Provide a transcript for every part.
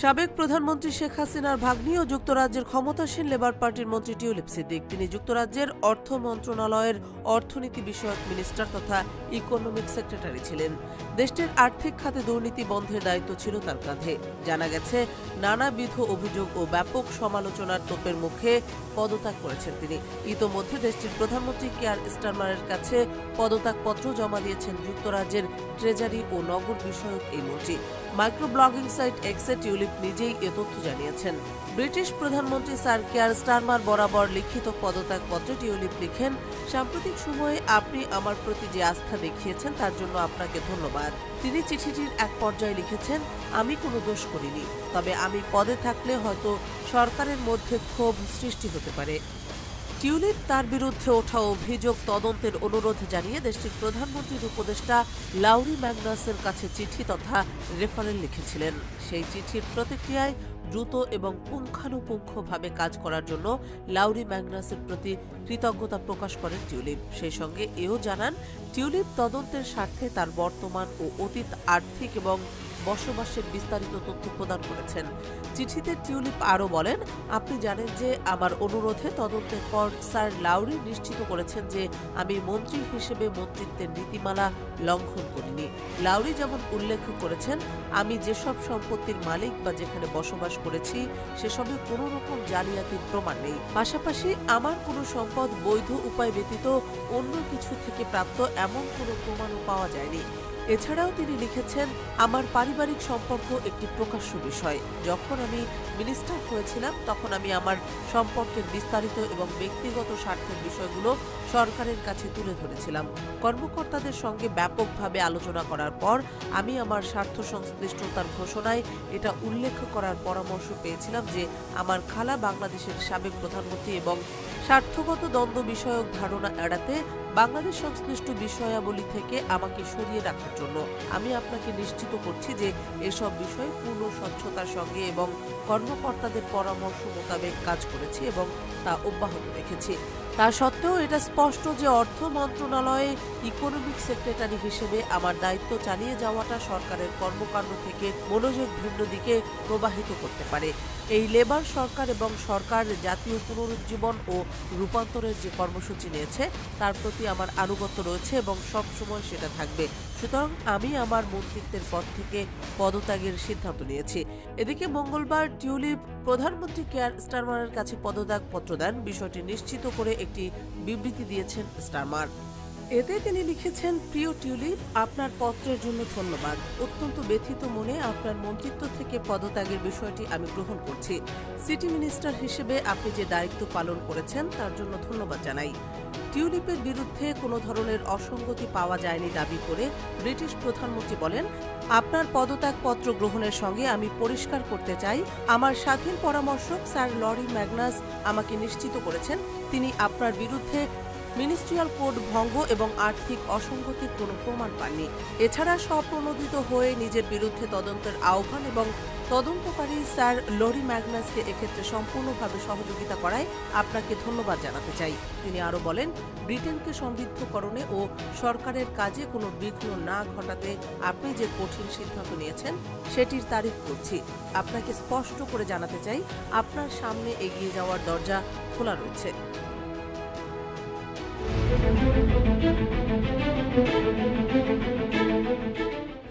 সাবেক প্রধানমন্ত্রী শেখ হাসিনার ভাগ্নি ও যুক্তরাজ্যের ক্ষমতাসীন লেবার পার্টির মন্ত্রী টিউলিপ সিদ্দিক তিনি যুক্তরাজ্যের অর্থ মন্ত্রণালয়ের অর্থনীতি বিষয়ক মিনিস্টার তথা ইকোনমিক সেক্রেটারি ছিলেন। দেশটির আর্থিক খাতে দুর্নীতি বন্ধের দায়িত্ব ছিল তার কাঁধে। জানা গেছে, নানাবিধ অভিযোগ ও ব্যাপক সমালোচনার তোপের মুখে পদত্যাগ করেছেন তিনি। ইতোমধ্যে দেশটির প্রধানমন্ত্রী কেয়ার স্টারমারের কাছে পদত্যাগপত্র জমা দিয়েছেন যুক্তরাজ্যের ট্রেজারি ও নগর বিষয়ক এই মন্ত্রী। মাইক্রো ব্লগিং সাইট এক্সে টিউলিপ নিজেই এ তথ্য জানিয়েছেন। ব্রিটিশ প্রধানমন্ত্রী স্যার কেয়ার স্টারমার বরাবর লিখিত পদত্যাগপত্রে টিউলিপ লিখেন, সাম্প্রতিক সময়ে আপনি আমার প্রতি যে আস্থা দেখিয়েছেন তার জন্য আপনাকে ধন্যবাদ। তিনি চিঠিটির এক পর্যায়ে লিখেছেন, আমি কোনো দোষ করিনি, তবে আমি পদে থাকলে হয়তো সরকারের মধ্যে ক্ষোভ সৃষ্টি হতে পারে। টিউলিপ তার বিরুদ্ধে ওঠা অভিযোগ তদন্তের অনুরোধ জানিয়ে দেশটির প্রধানমন্ত্রীর উপদেষ্টা লাউরি ম্যাগনাসের কাছে চিঠি তথা রেফারেল লিখেছিলেন। সেই চিঠির প্রতিক্রিয়ায় দ্রুত এবং পুঙ্খানুপুঙ্খভাবে কাজ করার জন্য লাউরি ম্যাগনাসের প্রতি কৃতজ্ঞতা প্রকাশ করেন টিউলিপ। সেই সঙ্গে এও জানান, টিউলিপ তদন্তের স্বার্থে তার বর্তমান ও অতীত আর্থিক এবং বসবাসের বিস্তারিত তথ্য প্রদান করেছেন। চিঠিতে টিউলিপ আরও বলেন, আপনি জানেন যে আমার অনুরোধে তদন্তের পর স্যার লাউরি নিশ্চিত করেছেন যে আমি মন্ত্রী হিসেবে মন্ত্রিত্বের নীতিমালা লঙ্ঘন করিনি। লাউরি যেমন উল্লেখ করেছেন, আমি যেসব সম্পত্তির মালিক বা যেখানে বসবাস করেছি সেসবে কোনো রকম জালিয়াতির প্রমাণ নেই। পাশাপাশি আমার কোনো সম্পদ বৈধ উপায় ব্যতীত অন্য কিছু থেকে প্রাপ্ত এমন কোনো প্রমাণও পাওয়া যায়নি। এছাড়াও তিনি লিখেছেন, আমার পারিবারিক সম্পর্ক একটি প্রকাশ্য বিষয়। যখন আমি মিনিস্টার হয়েছিলাম তখন আমি আমার সম্পর্কের বিস্তারিত এবং ব্যক্তিগত স্বার্থের বিষয়গুলো সরকারের কাছে তুলে ধরেছিলাম। কর্মকর্তাদের সঙ্গে ব্যাপকভাবে আলোচনা করার পর আমি আমার স্বার্থ সংশ্লিষ্টতার ঘোষণায় এটা উল্লেখ করার পরামর্শ পেয়েছিলাম যে আমার খালা বাংলাদেশের সাবেক প্রধানমন্ত্রী এবং স্বার্থগত দ্বন্দ্ব বিষয়ক ধারণা এড়াতে বাংলাদেশ সংশ্লিষ্ট বিষয়াবলী থেকে আমাকে সরিয়ে রাখার জন্য আমি আপনাকে নিশ্চিত করছি যে এসব বিষয়ে পূর্ণ স্বচ্ছতার সঙ্গে এবং কর্মকর্তাদের পরামর্শ মোতাবেক কাজ করেছি এবং তা অব্যাহত রেখেছি। তা সত্ত্বেও এটা স্পষ্ট যে অর্থ মন্ত্রণালয়ে ইকোনমিক সেক্রেটারি হিসেবে আমার দায়িত্ব চালিয়ে যাওয়াটা সরকারের কর্মকাণ্ড থেকে মনোযোগ ভিন্ন দিকে প্রবাহিত করতে পারে। এই লেবার সরকার এবং সরকার জাতীয় পুনরুজ্জীবন ও রূপান্তরের যে কর্মসূচি নিয়েছে তার প্রতি আমার আনুগত্য রয়েছে এবং সবসময় সেটা থাকবে। সুতরাং আমি আমার মন্ত্রিত্বের পদ থেকে পদত্যাগের সিদ্ধান্ত নিয়েছি। এদিকে মঙ্গলবার টিউলিপ প্রধানমন্ত্রী কেয়ার স্টারমারের কাছে পদত্যাগপত্র দেন। বিষয়টি নিশ্চিত করে একটি বিবৃতি দিয়েছেন স্টারমার। এতে তিনি লিখেছেন, প্রিয় টিউলিপ, আপনার পত্রের জন্য ধন্যবাদ। অত্যন্ত ব্যথিত মনে আপনার মন্ত্রিত্ব থেকে পদত্যাগের বিষয়টি আমি গ্রহণ করছি। সিটি মিনিস্টার হিসেবে আপনি যে দায়িত্ব পালন করেছেন তার জন্য ধন্যবাদ জানাই। টিউলিপের বিরুদ্ধে কোনো ধরনের অসঙ্গতি পাওয়া যায়নি দাবি করে ব্রিটিশ প্রধানমন্ত্রী বলেন, আপনার পদত্যাগপত্র গ্রহণের সঙ্গে আমি পরিষ্কার করতে চাই, আমার স্বাধীন পরামর্শক স্যার লরি ম্যাগনাস আমাকে নিশ্চিত করেছেন তিনি আপনার বিরুদ্ধে মিনিস্ট্রিয়াল কোড ভঙ্গ এবং আর্থিক অসঙ্গতির কোনো প্রমাণ পাননি। এছাড়া স্বপ্রণোদিত হয়ে নিজের বিরুদ্ধে তদন্তের আহ্বান এবং তদন্তকারী স্যার লরি ম্যাগনাসকে এক্ষেত্রে সম্পূর্ণভাবে সহযোগিতা করায় আপনাকে ধন্যবাদ জানাতে চাই। তিনি আরও বলেন, ব্রিটেনকে সমৃদ্ধকরণে ও সরকারের কাজে কোনো বিঘ্ন না ঘটাতে আপনি যে কঠিন সিদ্ধান্ত নিয়েছেন সেটির তারিফ করছি। আপনাকে স্পষ্ট করে জানাতে চাই, আপনার সামনে এগিয়ে যাওয়ার দরজা খোলা রয়েছে।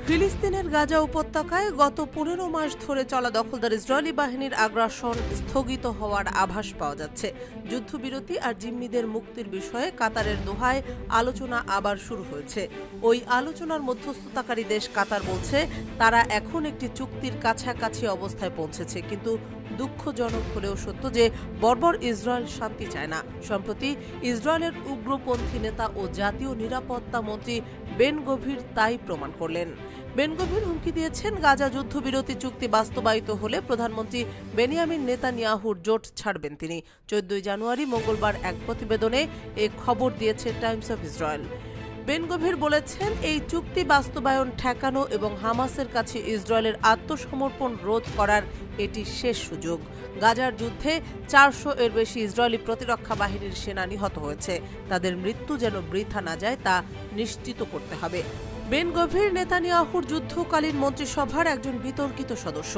ফিলিস্তিনের গাজা উপত্যকায় গত 15 মাস ধরে চলা দখলদার ইসরায়েলি বাহিনীর আগ্রাসন স্থগিত হওয়ার আভাস পাওয়া যাচ্ছে। যুদ্ধবিরতি আর জিম্মিদের মুক্তির বিষয়ে কাতারের দোহায় আলোচনা আবার শুরু হয়েছে। ওই আলোচনার মধ্যস্থতাকারী দেশ কাতার বলছে তারা এখন একটি চুক্তির কাছাকাছি অবস্থায় পৌঁছেছে, কিন্তু দুঃখজনক হলেও সত্য যে বর্বর ইসরায়েল শান্তি চায় না। সম্প্রতি ইসরায়েলের উগ্রপন্থী নেতা ও জাতীয় নিরাপত্তা মন্ত্রী বেন গভির তাই প্রমাণ করলেন। বেন গভির হুমকি দিয়েছেন, গাজা যুদ্ধবিরতি চুক্তি বাস্তবায়িত হলে প্রধানমন্ত্রী বেনিয়ামিন নেতানিয়াহুর জোট ছাড়বেন তিনি। 14 জানুয়ারি মঙ্গলবার এক প্রতিবেদনে এ খবর দিয়েছে টাইমস অফ ইসরায়েল। বেন গভির বলেছেন, এই চুক্তি বাস্তবায়ন ঠেকানো এবং হামাসের কাছে ইসরায়েলের আত্মসমর্পণ রোধ করার এটি শেষ সুযোগ। গাজার যুদ্ধে 400 এর বেশি ইসরায়েলি প্রতিরক্ষা বাহিনীর সেনা নিহত হয়েছে। তাদের মৃত্যু যেন বৃথা না যায় তা নিশ্চিত করতে হবে। বেন গভির নেতানিয়াহুর যুদ্ধকালীন মন্ত্রিসভার একজন বিতর্কিত সদস্য।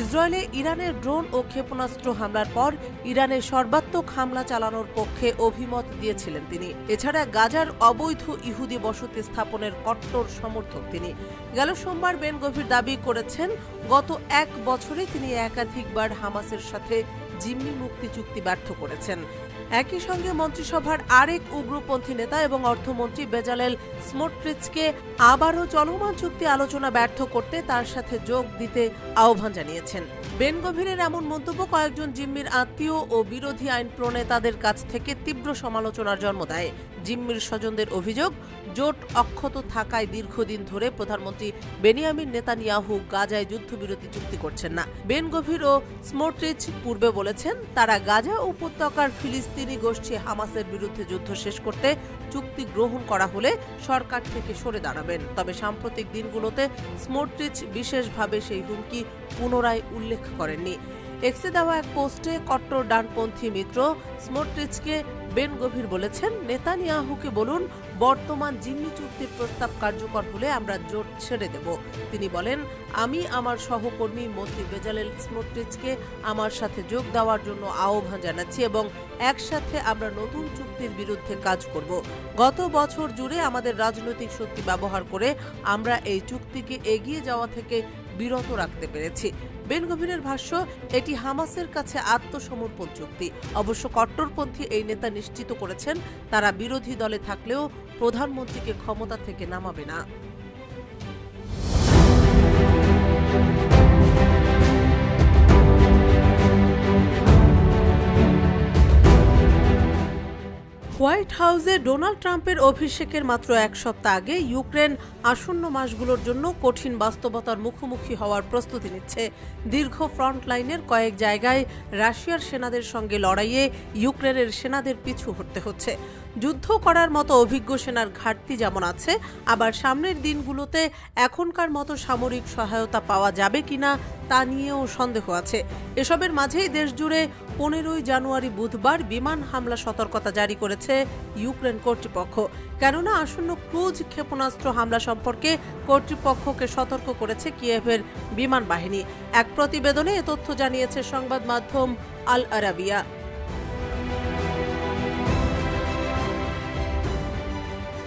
ইসরায়েলে ইরানের ড্রোন ও ক্ষেপণাস্ত্র হামলার পর ইরানের সর্বাত্মক হামলা চালানোর পক্ষে অভিমত দিয়েছিলেন তিনি। এছাড়া গাজার অবৈধ ইহুদি বসতি স্থাপনের কট্টর সমর্থক তিনি। গেল সোমবার বেন গভির দাবি করেছেন, গত 1 বছরে তিনি একাধিকবার হামাসের সাথে জিম্মি মুক্তি চুক্তি ব্যর্থ করেছেন। একই সঙ্গে মন্ত্রিসভার আরেক উগ্রপন্থী নেতা এবং অর্থমন্ত্রী বেজালেল স্মোট্রিচকে আবারও চলমান চুক্তি আলোচনা ব্যর্থ করতে তার সাথে যোগ দিতে আহ্বান জানিয়েছেন। বেন গভিরের এমন মন্তব্য কয়েকজন জিম্মির আত্মীয় ও বিরোধী আইন প্রণেতাদের কাছ থেকে তীব্র সমালোচনার জন্ম দেয়। জিম্মির স্বজনদের অভিযোগ, জোট অক্ষত থাকায় দীর্ঘদিন ধরে প্রধানমন্ত্রী বেনিয়ামিন নেতানিয়াহু গাজায় যুদ্ধবিরতি চুক্তি করছেন না। বেন গভির ও স্মোট্রিচ পূর্বে বলেছেন, তারা গাজা উপত্যকার ফিলিস্তিনি গোষ্ঠী হামাসের বিরুদ্ধে যুদ্ধ শেষ করতে চুক্তি গ্রহণ করা হলে সরকার থেকে সরে দাঁড়াবেন। তবে সাম্প্রতিক দিনগুলোতে স্মোট্রিচ বিশেষভাবে সেই হুমকি পুনরায় উল্লেখ করেননি। এক্সে দেওয়া এক পোস্টে কট্টর ডানপন্থী মিত্র স্মোট্রিচকে বেন গভির বলেছেন, নেতানিয়াহুকে বলুন বর্তমান জিম্মি চুক্তির প্রস্তাব কার্যকর হলে আমরা জোট ছেড়ে দেব। তিনি বলেন, আমি আমার সহকর্মী মন্ত্রী বেজালেল স্মোট্রিচকে আমার সাথে যোগ দেওয়ার জন্য আহ্বান জানাচ্ছি এবং একসাথে আমরা নতুন চুক্তির বিরুদ্ধে কাজ করব। গত বছর জুড়ে আমাদের রাজনৈতিক শক্তি ব্যবহার করে আমরা এই চুক্তিকে এগিয়ে যাওয়া থেকে বিরত রাখতে পেরেছি। বেন গভিরের ভাষ্য, এটি হামাসের কাছে আত্মসমর্পণ চুক্তি। অবশ্য কট্টরপন্থী এই নেতা নিশ্চিত করেছেন, তারা বিরোধী দলে থাকলেও প্রধানমন্ত্রীকে ক্ষমতা থেকে নামাবে না। হোয়াইট হাউসে ডোনাল্ড ট্রাম্পের অভিষেকের মাত্র 1 সপ্তাহ আগে ইউক্রেন আসন্ন মাসগুলোর জন্য কঠিন বাস্তবতার মুখোমুখি হওয়ার প্রস্তুতি নিচ্ছে। দীর্ঘ ফ্রন্ট লাইনের কয়েক জায়গায় রাশিয়ার সেনাদের সঙ্গে লড়াইয়ে ইউক্রেনের সেনাদের পিছু হটতে হচ্ছে। যুদ্ধ করার মতো অভিজ্ঞ সেনার ঘাটতি যেমন আছে, আবার সামনের দিনগুলোতে এখনকার মতো সামরিক সহায়তা পাওয়া যাবে কিনা তা নিয়েও সন্দেহ আছে। এসবের মাঝেই দেশজুড়ে 15 জানুয়ারি বুধবার বিমান হামলা সতর্কতা জারি করেছে ইউক্রেন কর্তৃপক্ষ। কেননা আসন্ন ক্রুজ ক্ষেপণাস্ত্র হামলা সম্পর্কে কর্তৃপক্ষকে সতর্ক করেছে কিয়েভের বিমান বাহিনী। এক প্রতিবেদনে এ তথ্য জানিয়েছে সংবাদ মাধ্যম আল আরাবিয়া।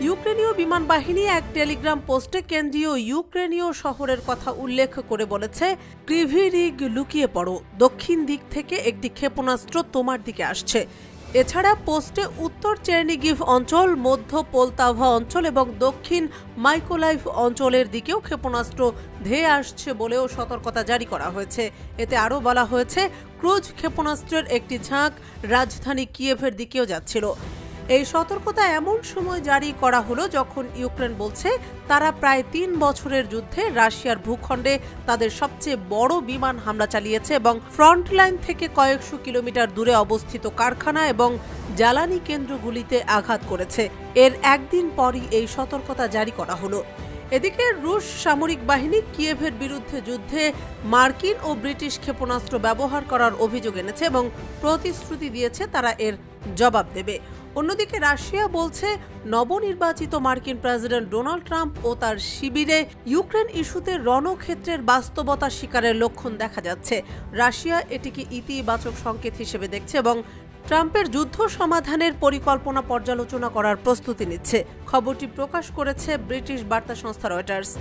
ইউক্রেনীয় বিমান বাহিনী এক টেলিগ্রাম পোস্টে কেন্দ্রীয় ইউক্রেনীয় শহরের কথা উল্লেখ করে বলেছে, ক্রিভিরিগ লুকিয়ে পড়ো, দক্ষিণ দিক থেকে একটি ক্ষেপণাস্ত্র তোমার দিকে আসছে। এছাড়া পোস্টে উত্তর চেরনিগিভ অঞ্চল, মধ্য পোলতাভা অঞ্চল এবং দক্ষিণ মাইকোলাইভ অঞ্চলের দিকেও ক্ষেপণাস্ত্র ধেয়ে আসছে বলেও সতর্কতা জারি করা হয়েছে। এতে আরও বলা হয়েছে, ক্রুজ ক্ষেপণাস্ত্রের একটি ঝাঁক রাজধানী কিয়েভের দিকেও যাচ্ছিল। এই সতর্কতা এমন সময় জারি করা হলো যখন ইউক্রেন বলছে তারা প্রায় 3 বছরের যুদ্ধে রাশিয়ার ভূখণ্ডে তাদের সবচেয়ে বড় বিমান হামলা চালিয়েছে এবং ফ্রন্ট লাইন থেকে কয়েকশো কিলোমিটার দূরে অবস্থিত কারখানা এবং জ্বালানি কেন্দ্রগুলিতে আঘাত করেছে। এর একদিন পরই এই সতর্কতা জারি করা হলো। এদিকে রুশ সামরিক বাহিনী কিয়েভের বিরুদ্ধে যুদ্ধে মার্কিন ও ব্রিটিশ ক্ষেপণাস্ত্র ব্যবহার করার অভিযোগ এনেছে এবং প্রতিশ্রুতি দিয়েছে তারা এর জবাব দেবে। অন্যদিকে রাশিয়া বলছে, নবনির্বাচিত মার্কিন প্রেসিডেন্ট ডোনাল্ড ট্রাম্প ও তার শিবিরে ইউক্রেন ইস্যুতে রণক্ষেত্রের বাস্তবতা স্বীকারের লক্ষণ দেখা যাচ্ছে। রাশিয়া এটিকে ইতিবাচক সংকেত হিসেবে দেখছে এবং ট্রাম্পের যুদ্ধ সমাধানের পরিকল্পনা পর্যালোচনা করার প্রস্তুতি নিচ্ছে। খবরটি প্রকাশ করেছে ব্রিটিশ বার্তা সংস্থা রয়টার্স।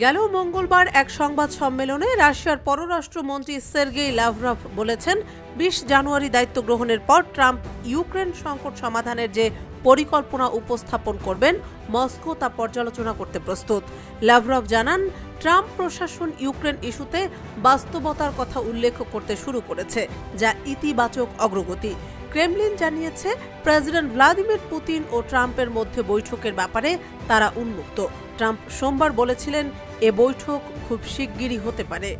গেল মঙ্গলবার এক সংবাদ সম্মেলনে রাশিয়ার পররাষ্ট্রমন্ত্রী সের্গেই লাভরভ বলেছেন, 20 জানুয়ারি দায়িত্ব গ্রহণের পর ট্রাম্প ইউক্রেন সংকট সমাধানের যে পরিকল্পনা উপস্থাপন করবেন, মস্কো তা পর্যালোচনা করতে প্রস্তুত। লাভরভ জানান, ট্রাম্প প্রশাসন ইউক্রেন ইস্যুতে বাস্তবতার কথা উল্লেখ করতে শুরু করেছে, যা ইতিবাচক অগ্রগতি। ক্রেমলিন জানিয়েছে, প্রেসিডেন্ট ভ্লাদিমির পুতিন ও ট্রাম্পের মধ্যে বৈঠকের ব্যাপারে তারা উন্মুক্ত। ট্রাম্প সোমবার বলেছিলেন, এ বৈঠক খুব শিগগিরই হতে পারে।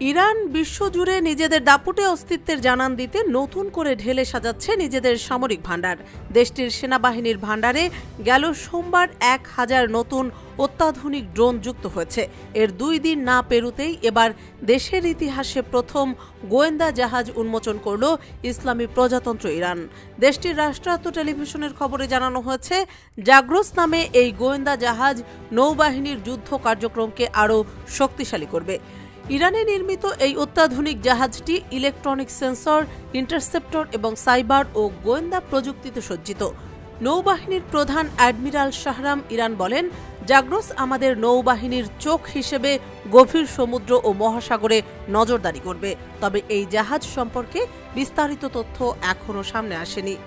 ইরান বিশ্বজুড়ে নিজেদের দাপুটে অস্তিত্বের জানান দিতে নতুন করে ঢেলে সাজাচ্ছে নিজেদের সামরিক ভাণ্ডার। দেশটির সেনাবাহিনীর ভাণ্ডারে গেল সোমবার 1000 নতুন অত্যাধুনিক ড্রোন যুক্ত হয়েছে। এর 2 দিন না পেরুতেই এবার দেশের ইতিহাসে প্রথম গোয়েন্দা জাহাজ উন্মোচন করল ইসলামী প্রজাতন্ত্র ইরান। দেশটির রাষ্ট্রায়ত্ত টেলিভিশনের খবরে জানানো হয়েছে, জাগ্রোস নামে এই গোয়েন্দা জাহাজ নৌবাহিনীর যুদ্ধ কার্যক্রমকে আরও শক্তিশালী করবে। ইরানে নির্মিত এই অত্যাধুনিক জাহাজটি ইলেকট্রনিক সেন্সর, ইন্টারসেপ্টর এবং সাইবার ও গোয়েন্দা প্রযুক্তিতে সজ্জিত। নৌবাহিনীর প্রধান অ্যাডমিরাল শাহরাম ইরান বলেন, জাগ্রোস আমাদের নৌবাহিনীর চোখ হিসেবে গভীর সমুদ্র ও মহাসাগরে নজরদারি করবে। তবে এই জাহাজ সম্পর্কে বিস্তারিত তথ্য এখনও সামনে আসেনি।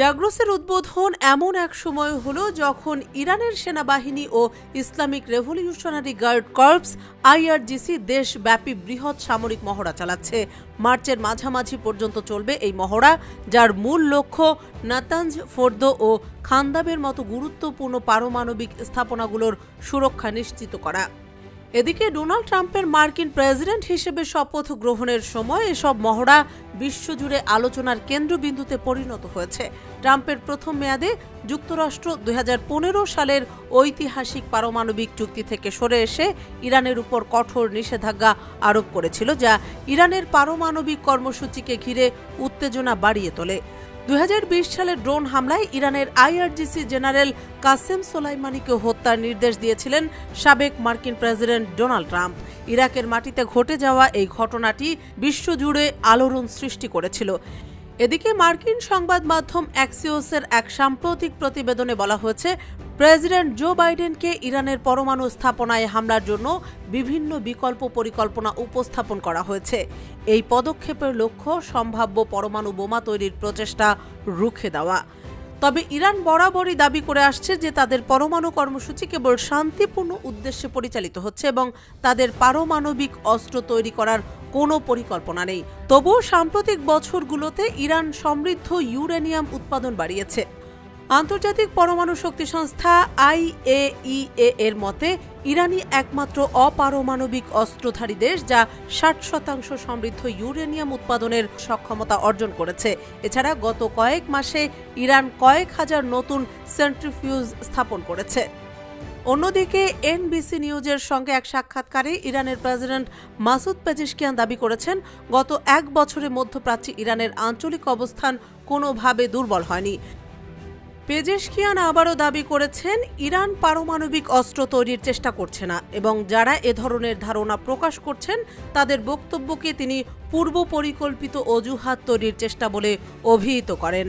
জাগ্রোসের উদ্বোধন এমন এক সময় হলো যখন ইরানের সেনাবাহিনী ও Islamic revolutionary guard corps IRGC দেশব্যাপী বৃহৎ সামরিক মহড়া চালাচ্ছে। মার্চের মাঝামাঝি পর্যন্ত চলবে এই মহড়া, যার মূল লক্ষ্য নাতানজ, ফোর্দো ও খান্দাবের মতো গুরুত্বপূর্ণ পারমাণবিক স্থাপনাগুলোর সুরক্ষা নিশ্চিত করা। এদিকে ডোনাল্ড ট্রাম্পের মার্কিন প্রেসিডেন্ট হিসেবে শপথ গ্রহণের সময় এসব মহড়া বিশ্বজুড়ে আলোচনার কেন্দ্রবিন্দুতে পরিণত হয়েছে। ট্রাম্পের প্রথম মেয়াদে যুক্তরাষ্ট্র 2015 সালের ঐতিহাসিক পারমাণবিক চুক্তি থেকে সরে এসে ইরানের উপর কঠোর নিষেধাজ্ঞা আরোপ করেছিল, যা ইরানের পারমাণবিক কর্মসূচিকে ঘিরে উত্তেজনা বাড়িয়ে তোলে। 2020 সালের ড্রোন হামলায় ইরানের আইআরজিসি জেনারেল কাসেম সোলাইমানিকে হত্যার নির্দেশ দিয়েছিলেন সাবেক মার্কিন প্রেসিডেন্ট ডোনাল্ড ট্রাম্প। ইরাকের মাটিতে ঘটে যাওয়া এই ঘটনাটি বিশ্বজুড়ে আলোড়ন সৃষ্টি করেছিল। এদিকে মার্কিন সংবাদ মাধ্যম অ্যাক্সিওসের এক সাম্প্রতিক প্রতিবেদনে বলা হয়েছে, প্রেসিডেন্ট জো বাইডেনকে ইরানের পরমাণু স্থাপনায় হামলার জন্য বিভিন্ন বিকল্প পরিকল্পনা উপস্থাপন করা হয়েছে। এই পদক্ষেপের লক্ষ্য সম্ভাব্য পরমাণু বোমা তৈরির প্রচেষ্টা রুখে দেওয়া। তবে ইরান বরাবরই দাবি করে আসছে যে তাদের পরমাণু কর্মসূচি কেবল শান্তিপূর্ণ উদ্দেশ্যে পরিচালিত হচ্ছে এবং তাদের পারমাণবিক অস্ত্র তৈরি করার কোনো পরিকল্পনা নেই। তবুও সাম্প্রতিক বছরগুলোতে ইরান সমৃদ্ধ ইউরেনিয়াম উৎপাদন বাড়িয়েছে। আন্তর্জাতিক পরমাণু শক্তি সংস্থা IAEA এর মতে, ইরানই একমাত্র অপারমাণবিক অস্ত্রধারী দেশ যা 60% সমৃদ্ধ ইউরেনিয়াম উৎপাদনের সক্ষমতা অর্জন করেছে। এছাড়া গত কয়েক মাসে ইরান কয়েক হাজার নতুন সেন্ট্রিফিউজ স্থাপন করেছে। অন্যদিকে এনবিসি নিউজের সঙ্গে এক সাক্ষাৎকারে ইরানের প্রেসিডেন্ট মাসুদ পেজেশকিয়ান দাবি করেছেন, গত 1 বছরে মধ্যপ্রাচ্যে ইরানের আঞ্চলিক অবস্থান কোনোভাবে দুর্বল হয়নি। পেজেশকিয়ান আবারও দাবি করেছেন, ইরান পারমাণবিক অস্ত্র তৈরির চেষ্টা করছে না এবং যারা এ ধরনের ধারণা প্রকাশ করছেন তাদের বক্তব্যকে তিনি পূর্ব পরিকল্পিত অজুহাত তৈরির চেষ্টা বলে অভিহিত করেন।